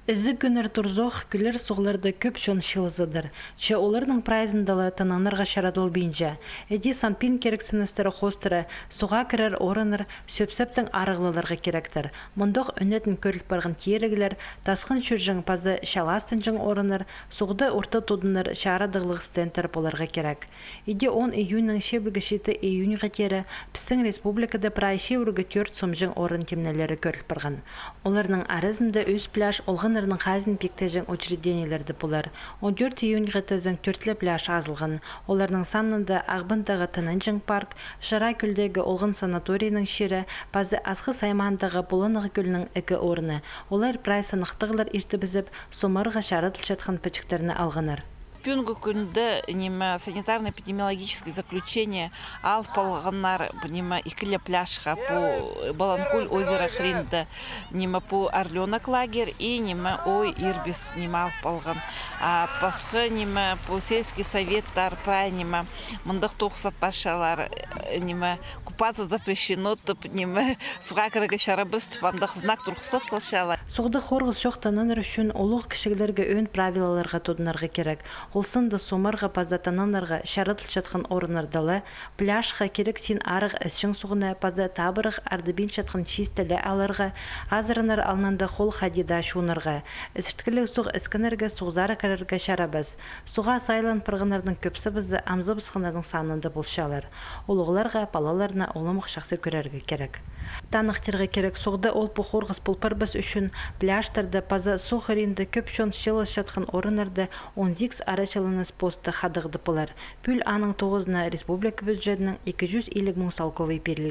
Ізі күнір тұрзоқ күлер соғларды көп шон шылызыдыр. Че олардың прайзындалы тынанырға шарадыл бейінже. Эди сампин керексіністері қостыры суға кірер орыныр сөпсептің арығлыларға керектір. Мұндық үнетін көріліп барғын тиерігілер, тасқын шүржің пазы шаластын жың орыныр, суғды орта тодыныр шарадығлық стентер боларға керек. Эди 10 июньнің шебілгі шеті июньға тері пістің республикада прай шевіргі төрт сомжың орын темнелері көріліп барғын. Олардың арызында өз пляж олғынырның қазын пектежің учредениелерді бұлар. 14 июньға тізің төртлі пляж азылған. Олардың санында Ағбындағы Тынынжың парк, Шыра күлдегі олғын санаторийінің шері, базы Асқы Саймандағы Бұлынығы көлінің ікі орны. Олар прай санықтығылар иртібізіп, сомарыға шарытыл жатқан пөчіктеріні алғанар. Пюнгу күнді санитарно-эпидемиологическое заключение ал полғанар икілі пляжға по Баланкуль озеро Хринді, по Орленок лагерь и ой Ирбис ал полған. Пасқы по сельский советтар прай мұндық тоқсат пашалар купаться запрещено тұп суға кірігі шарабыз тұпандық знак тұрқсат салшалар. Соғды қорғыз шоқтаныныр үшін олық кішігілерге өн правилаларға тодынарға керек. Олсынды сомарға пазатананарға шарытыл жатқан орынардалы, пляжға керек сен арық әсшің суғына паза табырық ардыбин жатқан чистілі аларға, азырынар алнанда қол хадида шуынырға. Әсірткілік суғы іскінерге суғзары кәрерге шарабыз. Суға сайлан пырғынардың көпсі бізі амзы бысқынардың санында болшалар. Олығыларға, балаларына олымық шақсы көрерге керек. Танықтырға керек суғда ол бұқорғыз пұлпар біз үшін пляжтарды паза суғыринді көп шон шылыз жатқан орынарды 18 арачылыныз посты қадығды бұлар. Пүл аның 9-на республика бюджетінің 250 мың салковый берілген.